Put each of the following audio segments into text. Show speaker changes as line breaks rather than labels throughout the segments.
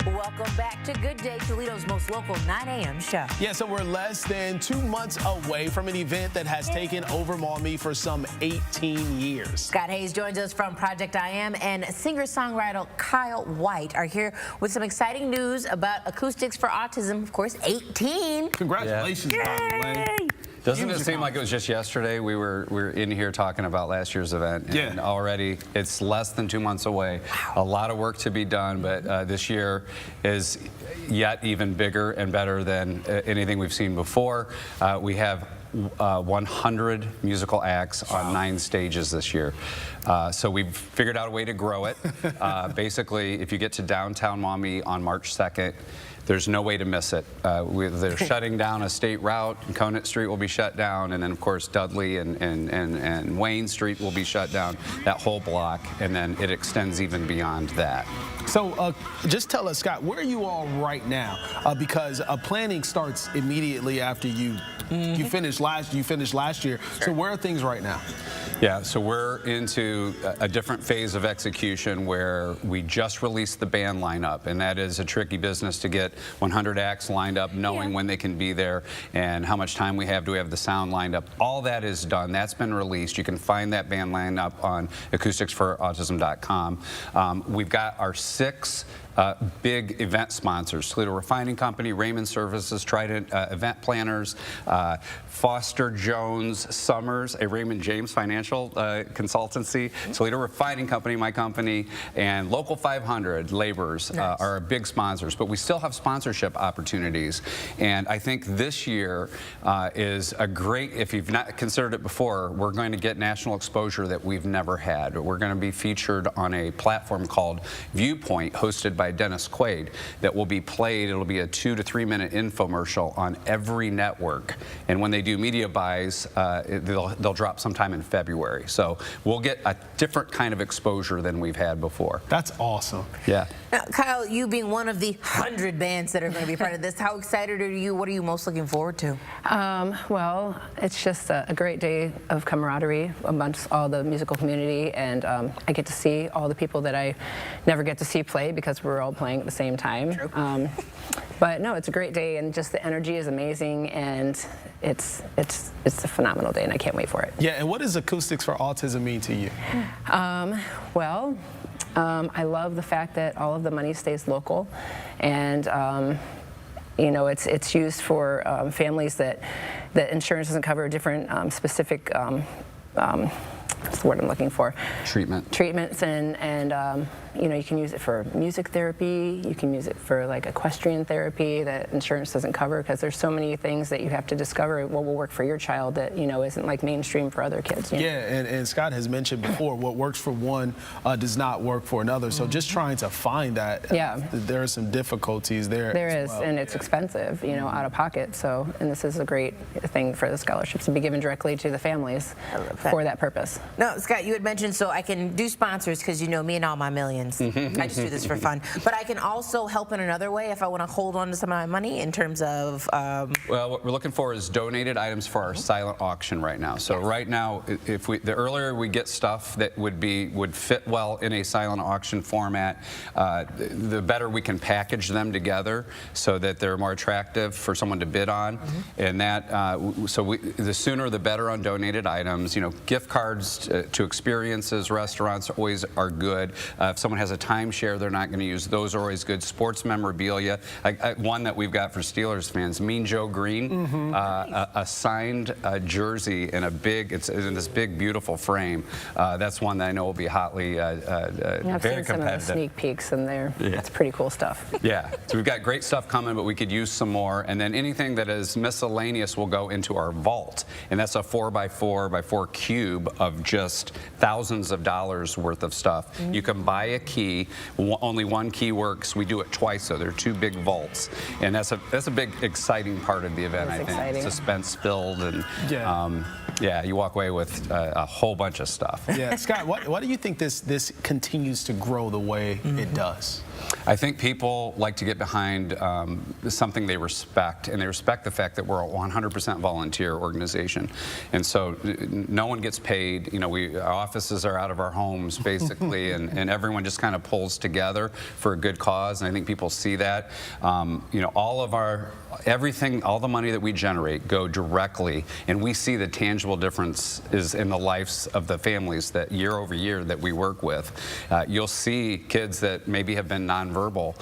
Welcome back to Good Day, Toledo's most local 9 a.m. show.
Yeah, so we're less than 2 months away from an event that has taken over Maumee for some 18 years.
Scott Hayes joins us from Project I Am, and singer-songwriter Kyle White are here with some exciting news about Acoustics for Autism. Of course, 18.
Congratulations, by the way.
Doesn't it seem like it was just yesterday we were in here talking about last year's event, and already it's less than 2 months away. Wow. A lot of work to be done, but this year is yet even bigger and better than anything we've seen before. We have 100 musical acts on 9 stages this year. So we've figured out a way to grow it. Basically, if you get to downtown Maumee on March 2nd, there's no way to miss it. They're shutting down a state route, and Conant Street will be shut down, and then of course Dudley and Wayne Street will be shut down, that whole block, and then it extends even beyond that.
So just tell us, Scott, where are you all right now? Because planning starts immediately after you finished last year. Sure. So where are things right now?
Yeah, so we're into a different phase of execution where we just released the band lineup, and that is a tricky business to get 100 acts lined up, knowing when they can be there and how much time we have. Do we have the sound lined up? All that is done. That's been released. You can find that band lineup on acousticsforautism.com. We've got our 6 big event sponsors: Toledo Refining Company, Raymond Services, Trident Event Planners, Foster Jones Summers, a Raymond James financial consultancy, Toledo Refining Company, my company, and Local 500 Laborers are our big sponsors. But we still have sponsorship opportunities, and I think this year is a great, if you've not considered it before, we're going to get national exposure that we've never had. We're going to be featured on a platform called Viewpoint, hosted by Dennis Quaid, that will be played. It'll be a 2 to 3 minute infomercial on every network, and when they do media buys, they'll drop sometime in February. So we'll get a different kind of exposure than we've had before.
That's awesome.
Yeah.
Now, Kyle, you being one of the 100 bands that are going to be part of this, how excited are you? What are you most looking forward to?
Well, it's just a great day of camaraderie amongst all the musical community, and I get to see all the people that I never get to see play because we're all playing at the same time.
True.
But no, it's a great day, and just the energy is amazing, and it's a phenomenal day, and I can't wait for it.
Yeah, and what does Acoustics for Autism mean to you?
Well, I love the fact that all of the money stays local, and you know, it's used for families that insurance doesn't cover, different specific what's the word I'm looking for? Treatments, and you know, you can use it for music therapy, you can use it for like equestrian therapy that insurance doesn't cover, because there's so many things that you have to discover what will work for your child that, you know, isn't like mainstream for other kids. You know?
Yeah, and Scott has mentioned before, what works for one does not work for another. So just trying to find that, there are some difficulties there.
There is, and it's expensive, you know, out of pocket. So, and this is a great thing for the scholarships to be given directly to the families for that purpose.
No, Scott, you had mentioned, so I can do sponsors because you know me and all my millions. I just do this for fun. But I can also help in another way if I want to hold on to some of my money in terms of...
Well, what we're looking for is donated items for our silent auction right now. So right now, if the earlier we get stuff that would fit well in a silent auction format, the better we can package them together so that they're more attractive for someone to bid on. And that, the sooner the better on donated items. You know, gift cards to experiences, restaurants always are good. If someone has a timeshare they're not going to use, those are always good. Sports memorabilia, one that we've got for Steelers fans, Mean Joe Green, a signed jersey in it's in this big beautiful frame. That's one that I know will be hotly
I've
very
seen
competitive.
Some of the sneak peeks in there. That's pretty cool stuff.
Yeah, so we've got great stuff coming, but we could use some more. And then anything that is miscellaneous will go into our vault, and that's a 4x4x4 cube of just thousands of dollars worth of stuff. You can buy a key. Only one key works. We do it twice, so there are 2 big vaults, and that's a big exciting part of the event. I think
exciting.
Suspense filled, and yeah, you walk away with a whole bunch of stuff.
Yeah, Scott, why do you think this continues to grow the way it does?
I think people like to get behind something they respect, and they respect the fact that we're a 100% volunteer organization. And so no one gets paid. You know, our offices are out of our homes, basically, and everyone just kind of pulls together for a good cause, and I think people see that. You know, all the money that we generate go directly, and we see the tangible difference is in the lives of the families that year over year that we work with. You'll see kids that maybe have been nonverbal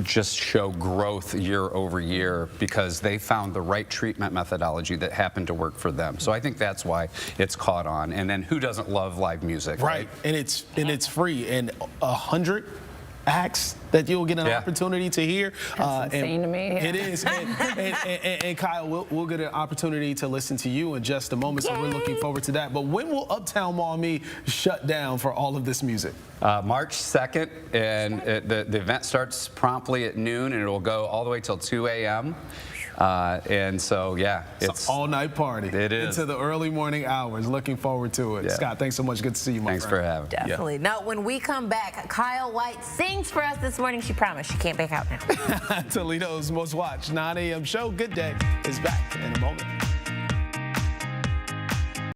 just show growth year over year because they found the right treatment methodology that happened to work for them. So I think that's why it's caught on. And then who doesn't love live music, right?
And it's free, and 100 acts that you'll get an opportunity to hear.
That's insane to me.
It is. And Kyle, we'll get an opportunity to listen to you in just a moment, so we're looking forward to that. But when will Uptown Mall Me shut down for all of this music?
March 2nd, and the event starts promptly at noon, and it will go all the way till 2 a.m. And so, yeah, it's
an all-night party.
It is.
Into the early morning hours. Looking forward to it. Yeah. Scott, thanks so much. Good to see you, my
friend. Thanks for having me.
Definitely. Now, when we come back, Kyle White sings for us this morning. She promised she can't back out now.
Toledo's most watched 9 a.m. show, Good Day, is back in a moment.